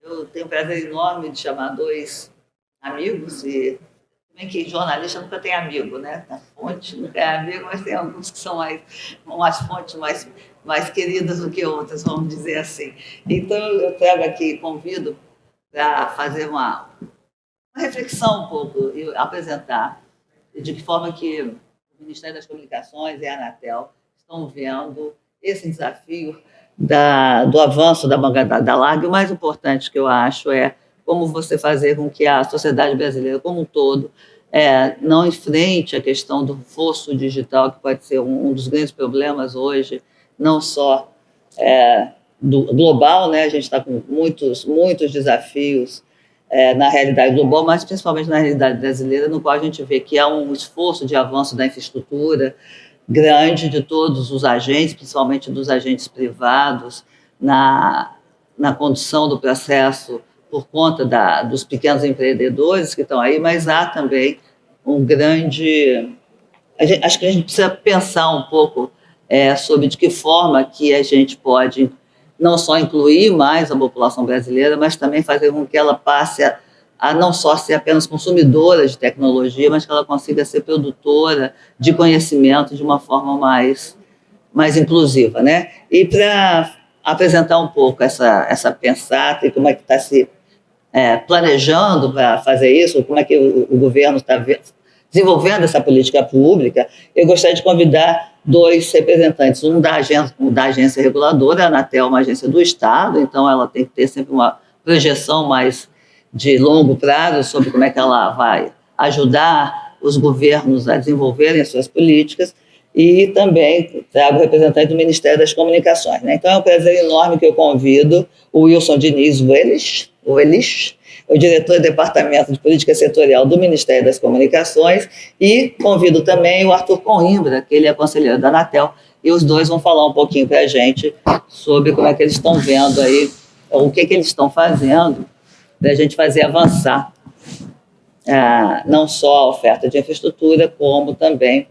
Eu tenho um prazer enorme de chamar dois amigos, e bem que jornalista nunca tem amigo, né? A fonte nunca é amigo, mas tem alguns que são umas fontes mais queridas do que outras, vamos dizer assim. Então, eu trago aqui, convido para fazer uma reflexão um pouco e apresentar de que forma que o Ministério das Comunicações e a Anatel estão vendo esse desafio do avanço da banda larga. E o mais importante que eu acho é como você fazer com que a sociedade brasileira como um todo não enfrente a questão do fosso digital, que pode ser um dos grandes problemas hoje, não só do global, né? A gente está com muitos desafios na realidade global, mas principalmente na realidade brasileira, no qual a gente vê que há um esforço de avanço da infraestrutura grande de todos os agentes, principalmente dos agentes privados, na condução do processo por conta dos pequenos empreendedores que estão aí, mas há também um grande... Acho que a gente precisa pensar um pouco sobre de que forma que a gente pode não só incluir mais a população brasileira, mas também fazer com que ela passe a não só ser apenas consumidora de tecnologia, mas que ela consiga ser produtora de conhecimento de uma forma mais inclusiva, né? E para apresentar um pouco essa pensata e como é que está se planejando para fazer isso, como é que o governo está desenvolvendo essa política pública, eu gostaria de convidar dois representantes, um da agência reguladora. A Anatel é uma agência do Estado, então ela tem que ter sempre uma projeção mais de longo prazo sobre como é que ela vai ajudar os governos a desenvolverem as suas políticas, e também trago o representante do Ministério das Comunicações, né? Então é um prazer enorme que eu convido o Wilson Diniz Welles, o diretor do Departamento de Política Setorial do Ministério das Comunicações, e convido também o Arthur Coimbra, que ele é conselheiro da Anatel, e os dois vão falar um pouquinho para a gente sobre como é que eles estão vendo aí, o que eles estão fazendo para a gente fazer avançar não só a oferta de infraestrutura, como também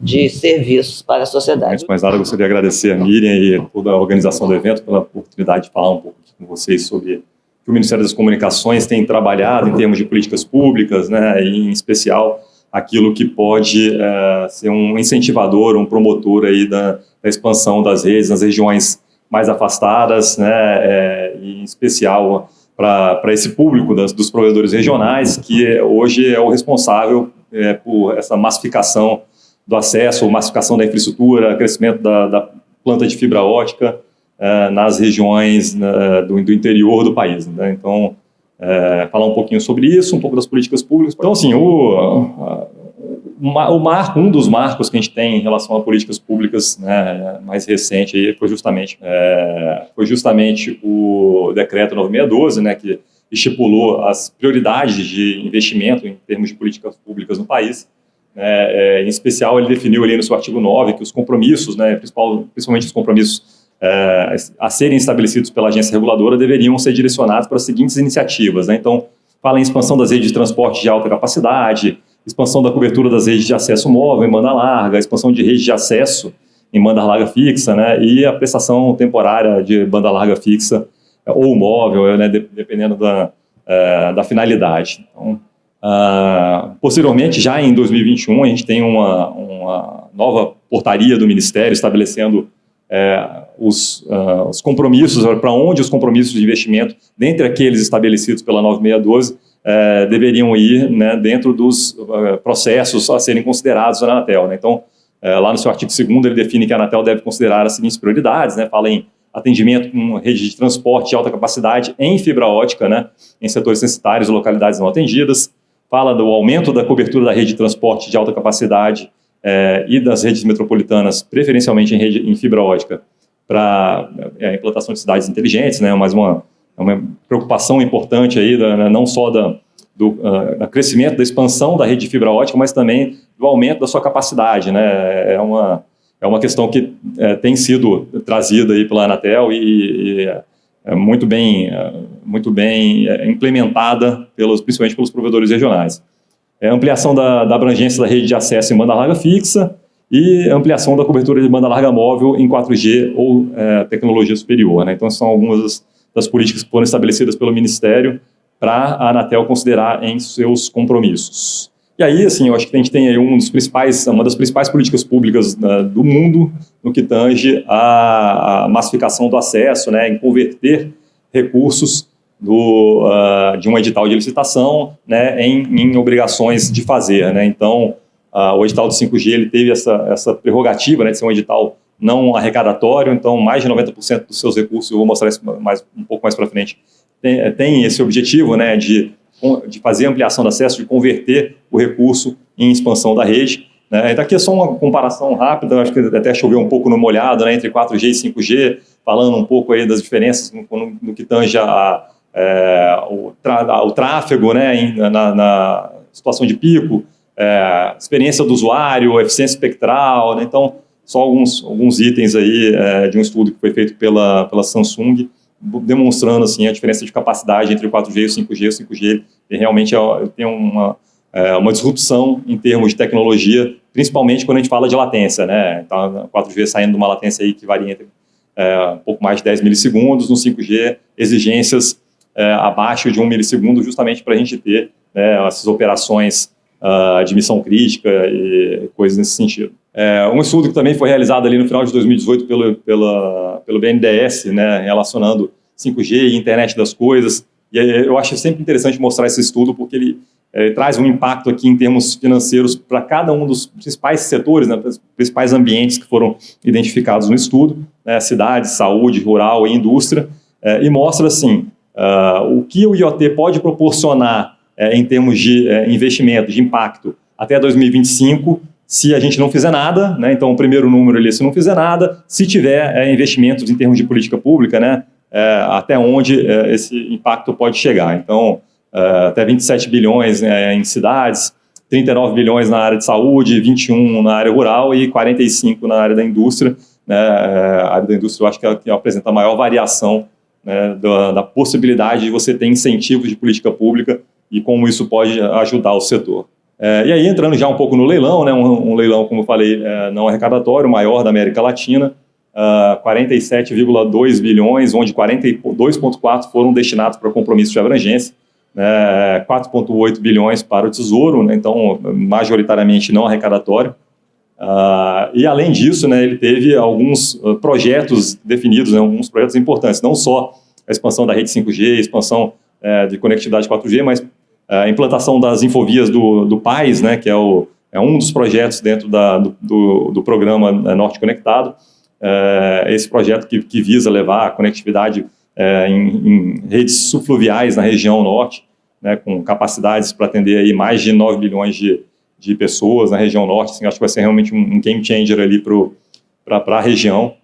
de serviços para a sociedade. Antes de mais nada, eu gostaria de agradecer a Miriam e toda a organização do evento pela oportunidade de falar um pouco com vocês sobre o que o Ministério das Comunicações tem trabalhado em termos de políticas públicas, né, e em especial aquilo que pode ser um incentivador, um promotor aí da expansão das redes nas regiões mais afastadas, né, e em especial para esse público dos provedores regionais, que hoje é o responsável por essa massificação do acesso, massificação da infraestrutura, crescimento da planta de fibra ótica nas regiões do interior do país, né? Então, falar um pouquinho sobre isso, um pouco das políticas públicas. Então, assim, um dos marcos que a gente tem em relação a políticas públicas, né, mais recente aí, foi justamente o decreto 9612, né, que estipulou as prioridades de investimento em termos de políticas públicas no país. Em especial, ele definiu ali no seu artigo 9 que os compromissos, né, principalmente os compromissos a serem estabelecidos pela agência reguladora, deveriam ser direcionados para as seguintes iniciativas, né? Então, fala em expansão das redes de transporte de alta capacidade, expansão da cobertura das redes de acesso móvel em banda larga, expansão de redes de acesso em banda larga fixa, né, e a prestação temporária de banda larga fixa ou móvel, né, dependendo da finalidade. Então, posteriormente, já em 2021, a gente tem uma nova portaria do Ministério estabelecendo os compromissos, para onde os compromissos de investimento, dentre aqueles estabelecidos pela 9612, deveriam ir, né, dentro dos processos a serem considerados na Anatel, né? Então, lá no seu artigo 2º, ele define que a Anatel deve considerar as seguintes prioridades, né? Fala em atendimento com rede de transporte de alta capacidade em fibra ótica, né, em setores censitários e localidades não atendidas. Fala do aumento da cobertura da rede de transporte de alta capacidade e das redes metropolitanas, preferencialmente em fibra ótica, para a implantação de cidades inteligentes, né, mais uma preocupação importante aí, não só do crescimento, da expansão da rede de fibra ótica, mas também do aumento da sua capacidade, né. É uma questão que tem sido trazida aí pela Anatel e muito bem implementada, principalmente pelos provedores regionais. Ampliação da abrangência da rede de acesso em banda larga fixa e ampliação da cobertura de banda larga móvel em 4G ou tecnologia superior, né? Então, são algumas das políticas que foram estabelecidas pelo Ministério para a Anatel considerar em seus compromissos. E aí, assim, eu acho que a gente tem aí uma das principais políticas públicas do mundo no que tange a massificação do acesso, né, em converter recursos de um edital de licitação, né, em obrigações de fazer, né? Então, o edital do 5G ele teve essa prerrogativa, né, de ser um edital não arrecadatório, então mais de 90% dos seus recursos, eu vou mostrar isso um pouco mais para frente, tem esse objetivo, né, de fazer ampliação do acesso, de converter o recurso em expansão da rede. Né? Então aqui é só uma comparação rápida, acho que até choveu um pouco no molhado, né, entre 4G e 5G, falando um pouco aí das diferenças no que tange o tráfego, né, na situação de pico, experiência do usuário, eficiência espectral, né? Então só alguns itens aí de um estudo que foi feito pela Samsung, demonstrando assim a diferença de capacidade entre o 4G e o 5G. O 5G realmente tem uma disrupção em termos de tecnologia, principalmente quando a gente fala de latência, né? Então, o 4G saindo de uma latência aí que varia entre um pouco mais de 10 milissegundos, no 5G exigências abaixo de 1 milissegundo, justamente para a gente ter, né, essas operações de missão crítica e coisas nesse sentido. Um estudo que também foi realizado ali no final de 2018 pelo BNDES, né, relacionando 5G e internet das coisas, e eu acho sempre interessante mostrar esse estudo porque ele traz um impacto aqui em termos financeiros para cada um dos principais setores, né, os principais ambientes que foram identificados no estudo, né, cidade, saúde, rural e indústria, e mostra assim, o que o IoT pode proporcionar em termos de investimento, de impacto, até 2025, se a gente não fizer nada, né? Então o primeiro número ali, se não fizer nada, se tiver investimentos em termos de política pública, né? Até onde esse impacto pode chegar. Então, até 27 bilhões em cidades, 39 bilhões na área de saúde, 21 na área rural e 45 na área da indústria. Né? A área da indústria eu acho que é a que apresenta a maior variação, né, da possibilidade de você ter incentivos de política pública e como isso pode ajudar o setor. E aí, entrando já um pouco no leilão, né, um leilão, como eu falei, não arrecadatório, o maior da América Latina, 47,2 bilhões, onde 42,4 foram destinados para compromisso de abrangência, 4,8 bilhões para o Tesouro, né, então, majoritariamente não arrecadatório. E, além disso, né, ele teve alguns projetos definidos, né, alguns projetos importantes, não só a expansão da rede 5G, a expansão de conectividade 4G, mas a implantação das infovias do PAIS, né, que é um dos projetos dentro do programa Norte Conectado, esse projeto que visa levar a conectividade em redes subfluviais na região norte, né, com capacidades para atender aí mais de 9 bilhões de pessoas na região norte. Assim, acho que vai ser realmente um game changer ali para a região.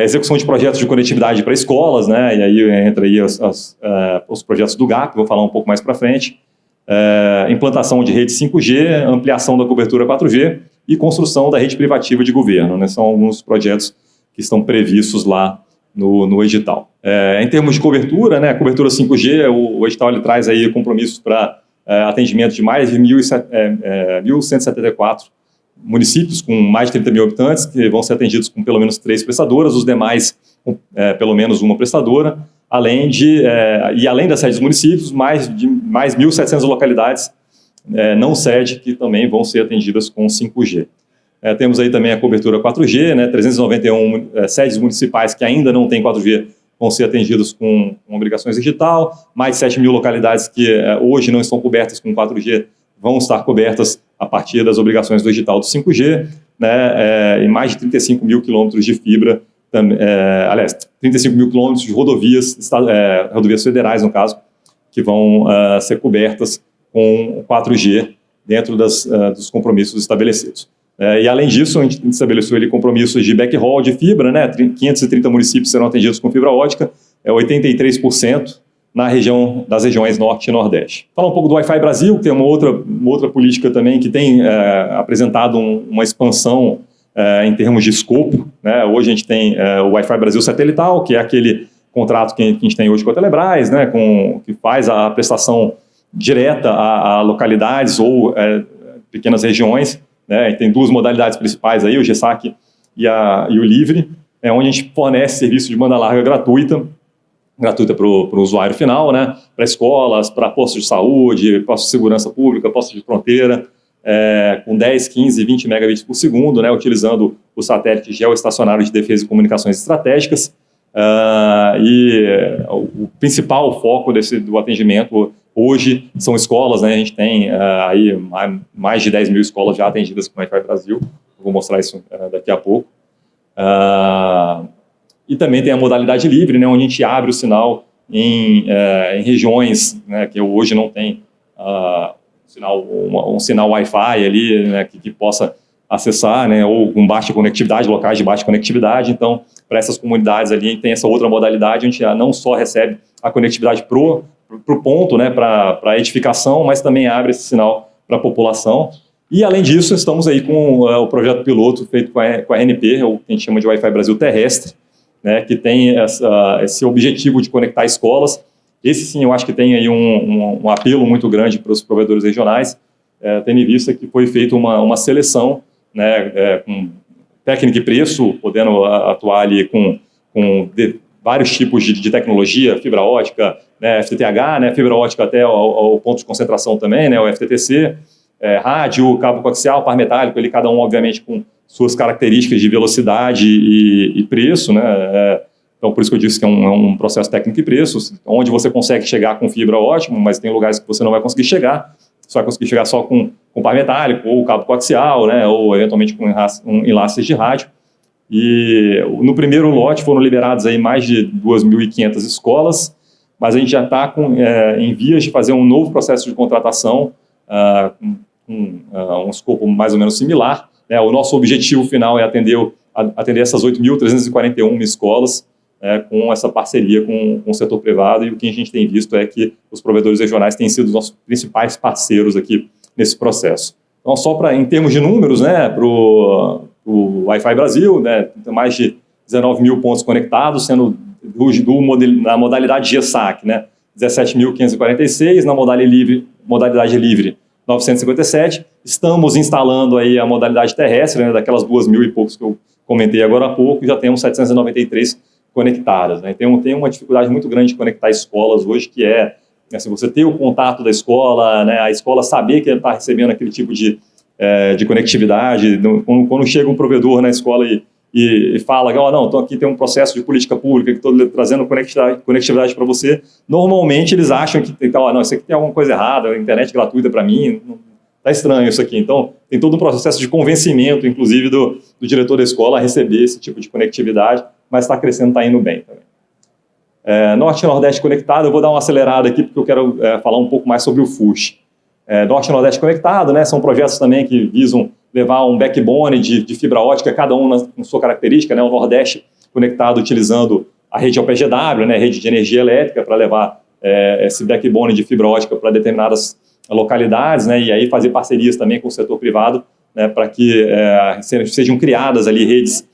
Execução de projetos de conectividade para escolas, né, e aí entra aí os projetos do GAP, vou falar um pouco mais para frente. Implantação de rede 5G, ampliação da cobertura 4G e construção da rede privativa de governo, né, são alguns projetos que estão previstos lá no edital. Em termos de cobertura, né, a cobertura 5G, o edital ele traz aí compromissos para atendimento de mais de 1.174 municípios com mais de 30 mil habitantes, que vão ser atendidos com pelo menos 3 prestadoras, os demais com pelo menos uma prestadora, além das sedes dos municípios, mais 1.700 localidades não sede que também vão ser atendidas com 5G. Temos aí também a cobertura 4G, né, 391 sedes municipais que ainda não têm 4G vão ser atendidas com obrigações digital, mais 7 mil localidades que hoje não estão cobertas com 4G vão estar cobertas a partir das obrigações do edital do 5G, né, e mais de 35 mil quilômetros de fibra, 35 mil quilômetros de rodovias federais, no caso, que vão ser cobertas com 4G dentro dos compromissos estabelecidos. E, além disso, a gente estabeleceu ali compromissos de backhaul de fibra, né, 530 municípios serão atendidos com fibra ótica, 83% das regiões Norte e Nordeste. Falar um pouco do Wi-Fi Brasil, que tem uma outra política também que tem apresentado uma expansão em termos de escopo, né? Hoje a gente tem o Wi-Fi Brasil satelital, que é aquele contrato que a gente tem hoje com a Telebrás, né, que faz a prestação direta a localidades ou pequenas regiões, né? E tem 2 modalidades principais aí, o GSAC e o Livre, onde a gente fornece serviço de banda larga gratuita gratuita para o usuário final, né, para escolas, para postos de saúde, postos de segurança pública, postos de fronteira, com 10, 15, 20 megabits por segundo, né, utilizando o satélite geoestacionário de defesa e comunicações estratégicas. E o principal foco do atendimento hoje são escolas, né, a gente tem aí mais de 10 mil escolas já atendidas com o Wi-Fi Brasil, eu vou mostrar isso daqui a pouco. E também tem a modalidade livre, né, onde a gente abre o sinal em regiões, né, que hoje não tem um sinal Wi-Fi ali, né, que possa acessar, né, ou com baixa conectividade, locais de baixa conectividade. Então, para essas comunidades ali, tem essa outra modalidade, a gente não só recebe a conectividade para o ponto, né, para a edificação, mas também abre esse sinal para a população. E, além disso, estamos aí com o projeto piloto feito com a ANP, o que a gente chama de Wi-Fi Brasil terrestre, né, que tem esse objetivo de conectar escolas. Esse, sim, eu acho que tem aí um apelo muito grande para os provedores regionais, tendo em vista que foi feita uma seleção, né, com técnica e preço, podendo atuar ali com vários tipos de tecnologia, fibra ótica, né, FTTH, né, fibra ótica até ao ponto de concentração também, né, o FTTC, rádio, cabo coaxial, par metálico, ele, cada um, obviamente, com suas características de velocidade e preço, né? Então, por isso que eu disse que é um processo técnico e preço, onde você consegue chegar com fibra, ótimo, mas tem lugares que você não vai conseguir chegar, você vai conseguir chegar só com par metálico, ou cabo coaxial, né? Ou eventualmente com enlaces de rádio. E no primeiro lote foram liberados aí mais de 2.500 escolas, mas a gente já está em vias de fazer um novo processo de contratação, com um escopo mais ou menos similar. O nosso objetivo final é atender essas 8.341 escolas, com essa parceria com o setor privado, e o que a gente tem visto é que os provedores regionais têm sido os nossos principais parceiros aqui nesse processo. Então, só em termos de números, né, para o Wi-Fi Brasil, né, tem mais de 19 mil pontos conectados, sendo na modalidade GSAC, né, 17.546, na modalidade livre 957, estamos instalando aí a modalidade terrestre, né, daquelas 2.000 e poucos que eu comentei agora há pouco, já temos 793 conectadas, né. Então, tem uma dificuldade muito grande de conectar escolas hoje, que se você ter o contato da escola, né, a escola saber que ela está recebendo aquele tipo de conectividade, quando chega um provedor na escola e fala, não, então aqui tem um processo de política pública que estou trazendo conectividade para você, normalmente eles acham que não, isso aqui tem alguma coisa errada, a internet gratuita para mim, está estranho isso aqui. Então, tem todo um processo de convencimento, inclusive, do diretor da escola a receber esse tipo de conectividade, mas está crescendo, está indo bem também. Norte e Nordeste conectado, eu vou dar uma acelerada aqui, porque eu quero falar um pouco mais sobre o FUSH. Norte e Nordeste conectado, né, são projetos também que visam levar um backbone de fibra ótica, cada um com sua característica, né, o Nordeste conectado utilizando a rede OPGW, né, rede de energia elétrica, para levar esse backbone de fibra ótica para determinadas localidades, né, e aí fazer parcerias também com o setor privado, né, para que sejam criadas ali redes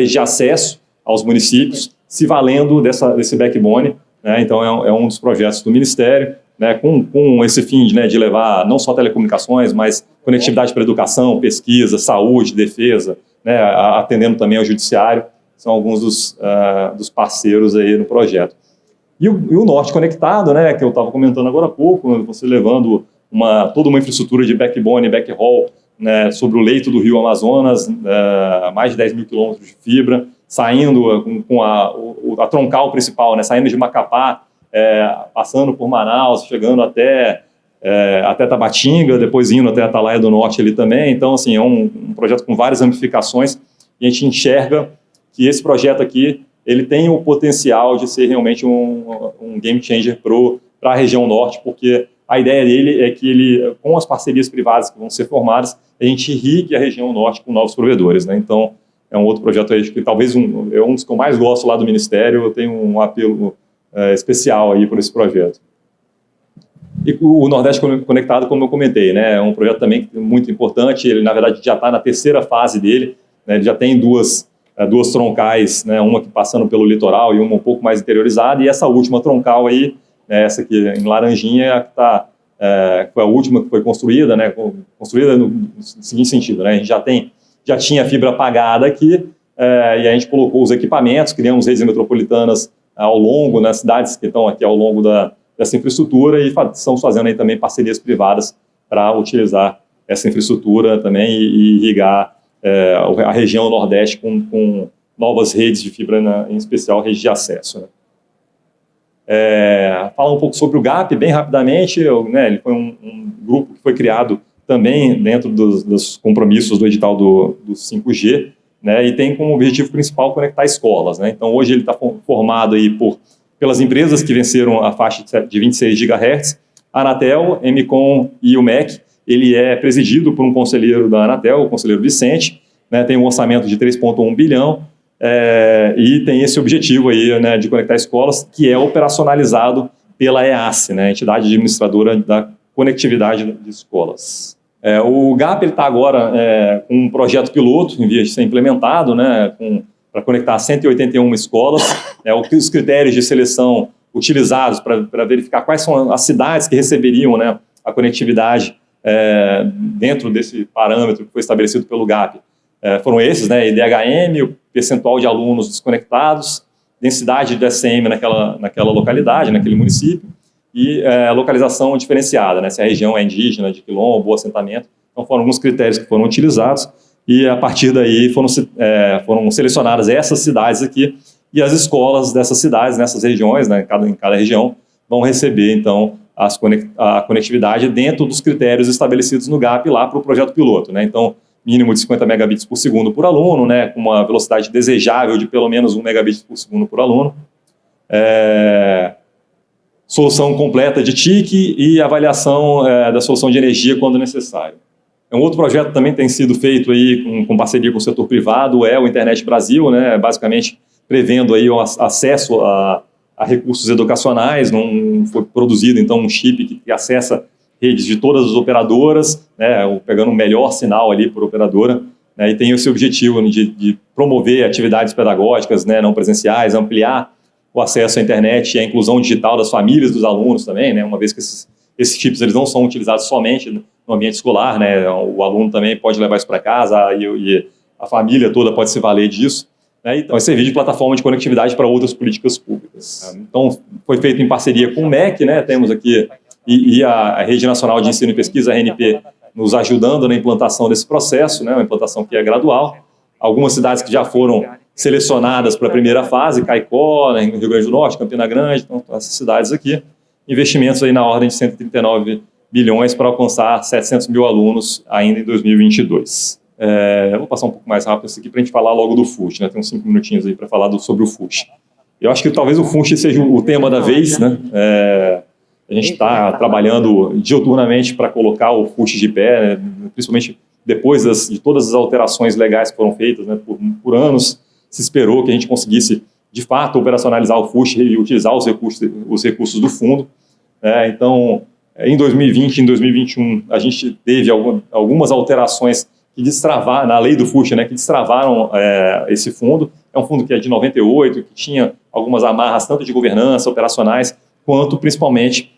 de acesso aos municípios, se valendo desse backbone, né. Então é um dos projetos do Ministério, né, com esse fim de levar não só telecomunicações, mas conectividade para educação, pesquisa, saúde, defesa, né, atendendo também ao judiciário, são alguns dos parceiros aí no projeto. E o Norte conectado, né, que eu estava comentando agora há pouco, você levando toda uma infraestrutura de backbone, backhaul, né, sobre o leito do Rio Amazonas, mais de 10 mil quilômetros de fibra, saindo com a troncal principal, né, saindo de Macapá, passando por Manaus, chegando até Tabatinga, depois indo até Atalaia do Norte ali também. Então, assim, é um projeto com várias ramificações, e a gente enxerga que esse projeto aqui ele tem o potencial de ser realmente um game changer para a região norte, porque a ideia dele é que ele, com as parcerias privadas que vão ser formadas, a gente irrigue a região norte com novos provedores, né? Então, é um outro projeto aí que talvez é um dos que eu mais gosto lá do Ministério. Eu tenho um apelo especial aí por esse projeto. E o Nordeste Conectado, como eu comentei, né, é um projeto também muito importante. Ele, na verdade, já está na terceira fase dele, né, ele já tem duas troncais, né, uma que passando pelo litoral e uma um pouco mais interiorizada, e essa última troncal aí, né, essa aqui em laranjinha, foi a última que foi construída, né, construída no seguinte sentido, né, a gente já tinha fibra apagada aqui, e a gente colocou os equipamentos, criamos redes metropolitanas ao longo, nas cidades que estão aqui ao longo dessa infraestrutura, e estamos fazendo aí também parcerias privadas para utilizar essa infraestrutura também e irrigar a região Nordeste com novas redes de fibra, em especial redes de acesso, né? Falar um pouco sobre o GAP, bem rapidamente, ele foi um grupo que foi criado também dentro dos compromissos do edital do 5G, né, e tem como objetivo principal conectar escolas, né? Então, hoje ele está formado aí pelas empresas que venceram a faixa de 26 GHz, a Anatel, Emicom e o MEC. Ele é presidido por um conselheiro da Anatel, o conselheiro Vicente, né, tem um orçamento de 3,1 bilhão, e tem esse objetivo aí, né, de conectar escolas, que é operacionalizado pela EASSE, né, Entidade Administradora da Conectividade de Escolas. O GAP está agora com um projeto piloto, em vias de ser implementado, né, para conectar 181 escolas. Os critérios de seleção utilizados para verificar quais são as cidades que receberiam, né, a conectividade dentro desse parâmetro que foi estabelecido pelo GAP. Foram esses, né, IDHM, o percentual de alunos desconectados, densidade de SM naquela localidade, naquele município, e localização diferenciada, né, se a região é indígena, de quilombo, assentamento. Então, foram alguns critérios que foram utilizados, e a partir daí foram selecionadas essas cidades aqui, e as escolas dessas cidades, nessas regiões, né, em cada região, vão receber, então, a conectividade dentro dos critérios estabelecidos no GAP lá para o projeto piloto, né? Então, mínimo de 50 megabits por segundo por aluno, né, com uma velocidade desejável de pelo menos 1 megabit por segundo por aluno, solução completa de TIC e avaliação da solução de energia quando necessário. Um outro projeto também tem sido feito aí com parceria com o setor privado, o Internet Brasil, né, basicamente prevendo aí o acesso a recursos educacionais. Foi produzido então um chip que acessa redes de todas as operadoras, né, pegando o melhor sinal ali por operadora, né, e tem esse objetivo de promover atividades pedagógicas, né, não presenciais, ampliar o acesso à internet e a inclusão digital das famílias dos alunos também, né, uma vez que esses chips eles não são utilizados somente no ambiente escolar, né, o aluno também pode levar isso para casa e a família toda pode se valer disso, né, então vai servir de plataforma de conectividade para outras políticas públicas. Então, foi feito em parceria com o MEC, né, temos aqui e a Rede Nacional de Ensino e Pesquisa, a RNP, nos ajudando na implantação desse processo, né, uma implantação que é gradual. Algumas cidades que já foram selecionadas para a primeira fase, Caicó, né, Rio Grande do Norte, Campina Grande, então essas cidades aqui, investimentos aí na ordem de 139 bilhões para alcançar 700 mil alunos ainda em 2022. Eu vou passar um pouco mais rápido isso aqui para a gente falar logo do FUST, né, tem uns 5 minutinhos aí para falar sobre o FUST. Eu acho que talvez o FUST seja o tema da vez, né, a gente está trabalhando diuturnamente para colocar o FUST de pé, né, principalmente depois de todas as alterações legais que foram feitas, né, por anos se esperou que a gente conseguisse, de fato, operacionalizar o FUST e utilizar os recursos do fundo. Então, em 2020 e em 2021, a gente teve algumas alterações que destravaram, na lei do FUST, né, que destravaram esse fundo. É um fundo que é de 98, que tinha algumas amarras, tanto de governança, operacionais, quanto, principalmente,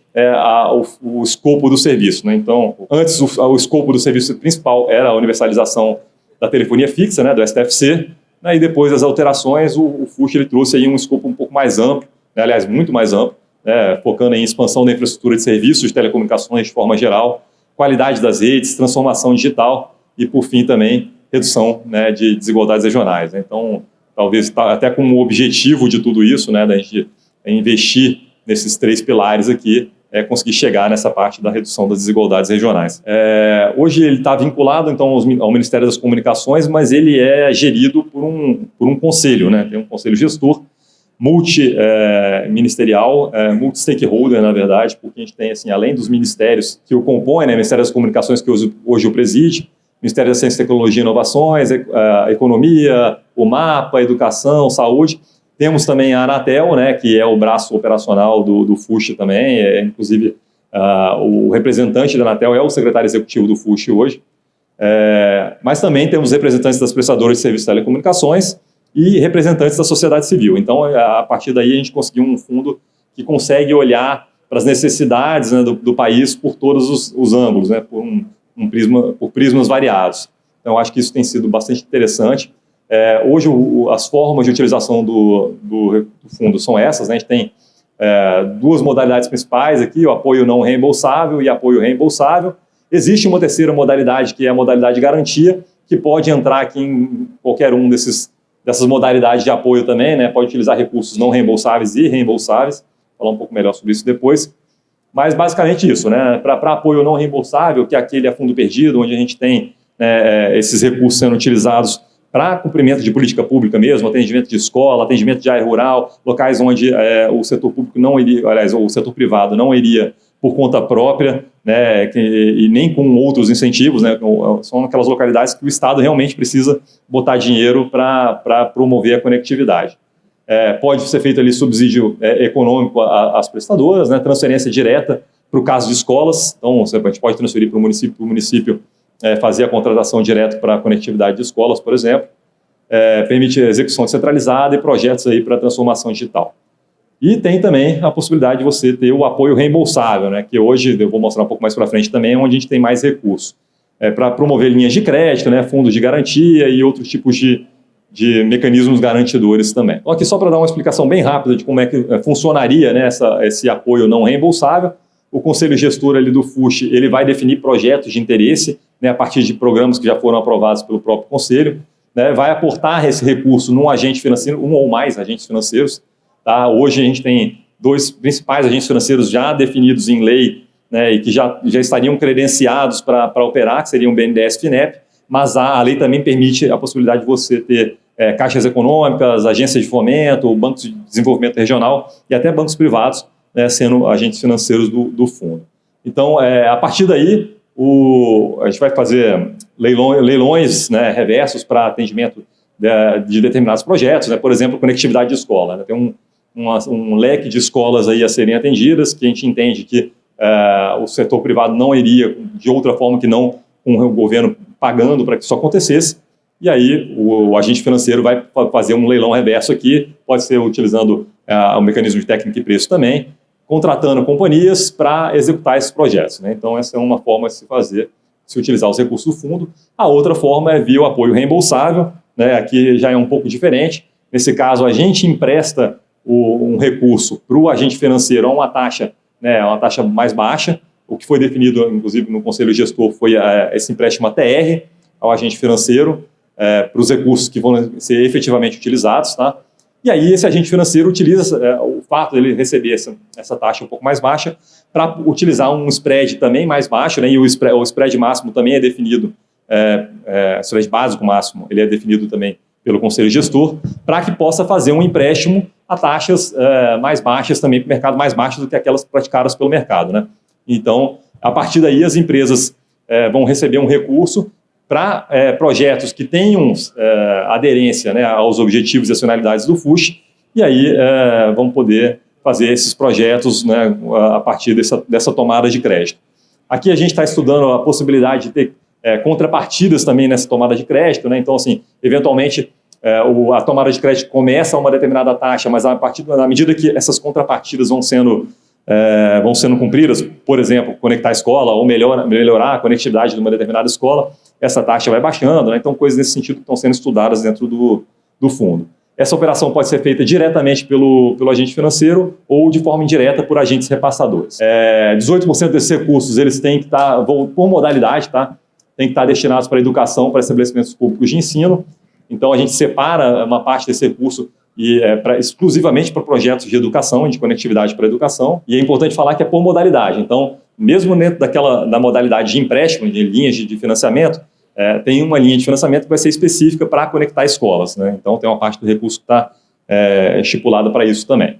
o escopo do serviço, né? Então, antes o escopo do serviço principal era a universalização da telefonia fixa, né, do STFC, né, e depois das alterações o FUST ele trouxe aí um escopo um pouco mais amplo, né, aliás, muito mais amplo, né, focando em expansão da infraestrutura de serviços de telecomunicações de forma geral, qualidade das redes, transformação digital e, por fim, também redução, né, de desigualdades regionais, né? Então, talvez até como objetivo de tudo isso, né, da gente investir nesses 3 pilares aqui, conseguir chegar nessa parte da redução das desigualdades regionais. Hoje ele está vinculado então ao Ministério das Comunicações, mas ele é gerido por um conselho, né? Tem um conselho gestor multiministerial, multi-stakeholder, na verdade, porque a gente tem, assim, além dos ministérios que o compõem, né, Ministério das Comunicações, que hoje o preside, Ministério da Ciência, Tecnologia e Inovações, Economia, o MAPA, Educação, Saúde. Temos também a Anatel, né, que é o braço operacional do FUST também, inclusive o representante da Anatel é o secretário executivo do FUST hoje, mas também temos representantes das prestadoras de serviços de telecomunicações e representantes da sociedade civil. Então, a partir daí, a gente conseguiu um fundo que consegue olhar para as necessidades, né, do país por todos os ângulos, né, por prismas variados. Então, acho que isso tem sido bastante interessante. Hoje, as formas de utilização do fundo são essas, né? A gente tem duas modalidades principais aqui, o apoio não reembolsável e apoio reembolsável. Existe uma terceira modalidade, que é a modalidade de garantia, que pode entrar aqui em qualquer um dessas modalidades de apoio também, né? Pode utilizar recursos não reembolsáveis e reembolsáveis. Vou falar um pouco melhor sobre isso depois. Mas basicamente isso, né? Para apoio não reembolsável, que é aquele a fundo perdido, onde a gente tem esses recursos sendo utilizados para cumprimento de política pública mesmo, atendimento de escola, atendimento de área rural, locais onde o setor público não iria, aliás, o setor privado não iria por conta própria, né, e nem com outros incentivos, né, são aquelas localidades que o Estado realmente precisa botar dinheiro para promover a conectividade. Pode ser feito ali subsídio econômico às prestadoras, né, transferência direta para o caso de escolas, então a gente pode transferir para o município fazer a contratação direto para a conectividade de escolas, por exemplo, permite execução descentralizada e projetos aí para transformação digital. E tem também a possibilidade de você ter o apoio reembolsável, né, que hoje, eu vou mostrar um pouco mais para frente também, é onde a gente tem mais recursos, para promover linhas de crédito, né, fundos de garantia e outros tipos de mecanismos garantidores também. Então, aqui só para dar uma explicação bem rápida de como é que funcionaria, né, esse apoio não reembolsável. O Conselho Gestor ali do FUSH, ele vai definir projetos de interesse, né, a partir de programas que já foram aprovados pelo próprio Conselho, né, vai aportar esse recurso num agente financeiro, um ou mais agentes financeiros. Tá? Hoje a gente tem 2 principais agentes financeiros já definidos em lei, né, e que já estariam credenciados para operar, que seriam o BNDES e FINEP, mas a lei também permite a possibilidade de você ter caixas econômicas, agências de fomento, bancos de desenvolvimento regional e até bancos privados, né, sendo agentes financeiros do fundo. Então, a partir daí, a gente vai fazer leilões, né, reversos para atendimento de determinados projetos, né, por exemplo, conectividade de escola. Né, tem um leque de escolas aí a serem atendidas, que a gente entende que o setor privado não iria de outra forma que não com o governo pagando para que isso acontecesse, e aí o agente financeiro vai fazer um leilão reverso aqui, pode ser utilizando o mecanismo de técnica e preço também, contratando companhias para executar esses projetos. Né? Então, essa é uma forma de se utilizar os recursos do fundo. A outra forma é via o apoio reembolsável, né? Aqui já é um pouco diferente. Nesse caso, a gente empresta um recurso para o agente financeiro a uma taxa, né, uma taxa mais baixa. O que foi definido, inclusive, no Conselho Gestor foi esse empréstimo ATR ao agente financeiro para os recursos que vão ser efetivamente utilizados, tá? E aí esse agente financeiro utiliza o fato dele receber essa taxa um pouco mais baixa para utilizar um spread também mais baixo, né? E o spread máximo também é definido, o spread básico máximo, ele é definido também pelo Conselho Gestor, para que possa fazer um empréstimo a taxas mais baixas também para o mercado, mais baixas do que aquelas praticadas pelo mercado, né? Então, a partir daí, as empresas vão receber um recurso para projetos que tenham aderência, né, aos objetivos e às finalidades do FUSH, e aí vão poder fazer esses projetos, né, a partir dessa tomada de crédito. Aqui a gente está estudando a possibilidade de ter contrapartidas também nessa tomada de crédito, né? Então, assim, eventualmente, a tomada de crédito começa a uma determinada taxa, mas na medida que essas contrapartidas vão sendo cumpridas, por exemplo, conectar a escola ou melhorar a conectividade de uma determinada escola, essa taxa vai baixando, né? Então coisas nesse sentido que estão sendo estudadas dentro do fundo. Essa operação pode ser feita diretamente pelo agente financeiro ou de forma indireta por agentes repassadores. 18% desses recursos eles têm que estar, por modalidade, tá? Tem que estar destinados para a educação, para estabelecimentos públicos de ensino. Então a gente separa uma parte desse recurso exclusivamente para projetos de educação, de conectividade para a educação, e é importante falar que é por modalidade. Então, mesmo dentro da modalidade de empréstimo, de linhas de financiamento, tem uma linha de financiamento que vai ser específica para conectar escolas, né? Então, tem uma parte do recurso que está estipulada para isso também.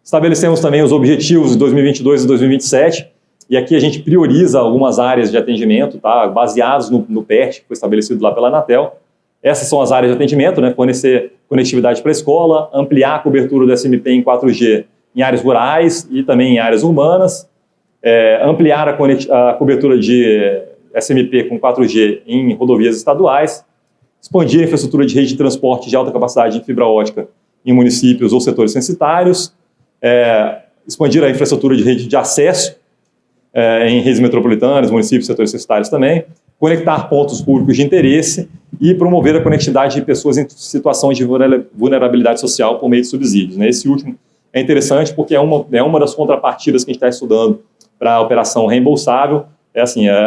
Estabelecemos também os objetivos de 2022 e 2027, e aqui a gente prioriza algumas áreas de atendimento, tá? Baseados no PERT, que foi estabelecido lá pela Anatel. Essas são as áreas de atendimento, né? Fornecer conectividade para a escola, ampliar a cobertura do SMP em 4G em áreas rurais e também em áreas urbanas, ampliar a cobertura de SMP com 4G em rodovias estaduais, expandir a infraestrutura de rede de transporte de alta capacidade em fibra ótica em municípios ou setores censitários, expandir a infraestrutura de rede de acesso em redes metropolitanas, municípios e setores censitários também, conectar pontos públicos de interesse e promover a conectividade de pessoas em situações de vulnerabilidade social por meio de subsídios, né? Esse último é interessante porque é uma das contrapartidas que a gente está estudando para a operação reembolsável. É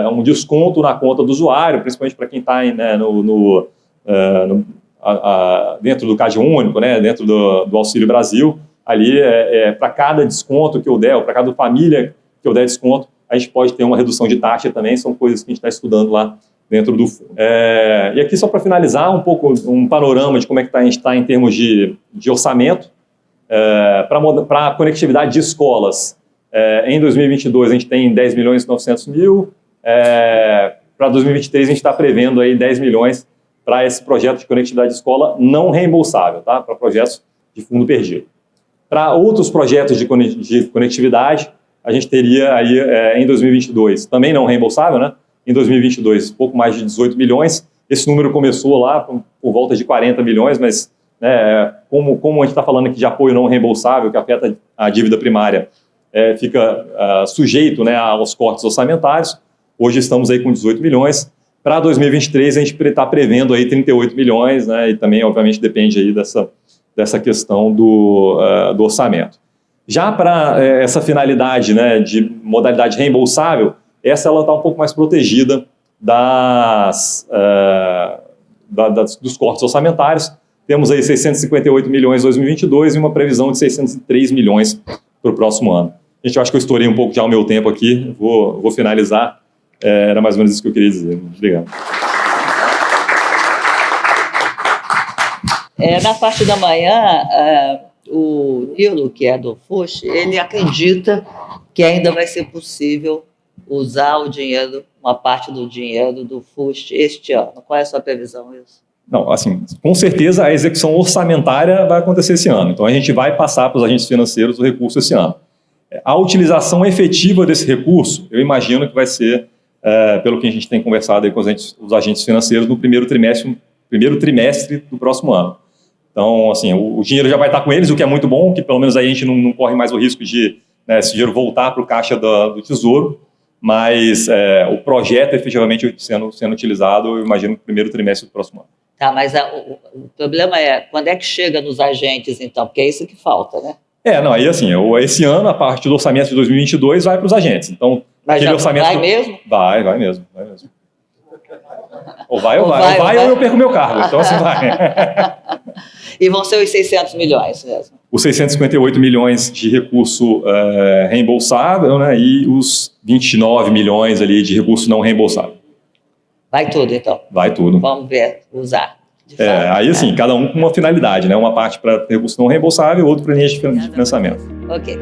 um desconto na conta do usuário, principalmente para quem está, né, dentro do Cade Único, né, dentro do Auxílio Brasil. Ali, para cada desconto que eu der, ou para cada família que eu der desconto, a gente pode ter uma redução de taxa também. São coisas que a gente está estudando lá dentro do fundo. E aqui, só para finalizar, um pouco um panorama de como é que a gente está em termos de orçamento. Para a conectividade de escolas, em 2022 a gente tem 10 milhões e 900 mil, para 2023 a gente está prevendo aí 10 milhões para esse projeto de conectividade de escola não reembolsável, tá? Para projetos de fundo perdido. Para outros projetos de conectividade, a gente teria aí em 2022, também não reembolsável, né? Em 2022, pouco mais de 18 milhões, esse número começou lá por volta de 40 milhões, mas como a gente está falando aqui de apoio não reembolsável, que afeta a dívida primária, fica sujeito, né, aos cortes orçamentários. Hoje estamos aí com 18 milhões. Para 2023, a gente está prevendo aí 38 milhões, né, e também, obviamente, depende aí dessa questão do orçamento. Já para essa finalidade, né, de modalidade reembolsável, ela está um pouco mais protegida dos cortes orçamentários. Temos aí 658 milhões em 2022 e uma previsão de 603 milhões para o próximo ano. Gente, eu acho que eu estourei um pouco já o meu tempo aqui, vou finalizar. Era mais ou menos isso que eu queria dizer. Obrigado. Na parte da manhã, o Nilo, que é do FUST, ele acredita que ainda vai ser possível usar o dinheiro, uma parte do dinheiro do FUST este ano. Qual é a sua previsão, Wilson? Não, assim, com certeza a execução orçamentária vai acontecer esse ano. Então, a gente vai passar para os agentes financeiros o recurso esse ano. A utilização efetiva desse recurso, eu imagino que vai ser, pelo que a gente tem conversado aí com os agentes financeiros, no primeiro trimestre do próximo ano. Então, assim, o dinheiro já vai estar com eles, o que é muito bom, que pelo menos aí a gente não corre mais o risco de esse dinheiro voltar para o caixa do Tesouro, mas o projeto efetivamente sendo utilizado, eu imagino, no primeiro trimestre do próximo ano. Tá, mas o problema é quando é que chega nos agentes, então? Porque é isso que falta, né? Aí assim, esse ano, a parte do orçamento de 2022 vai para os agentes. Então, mas já orçamento vai mesmo? Vai mesmo. Ou vai ou eu perco meu cargo. Então, assim, vai. E vão ser os 600 milhões mesmo? Os 658 milhões de recurso reembolsável, né, e os 29 milhões ali de recurso não reembolsável. Vai tudo, então? Vai tudo. Vamos ver, usar. Aí, assim, cada um com uma finalidade, né? Uma parte para recurso não reembolsável, outro para linhas de financiamento. Ok.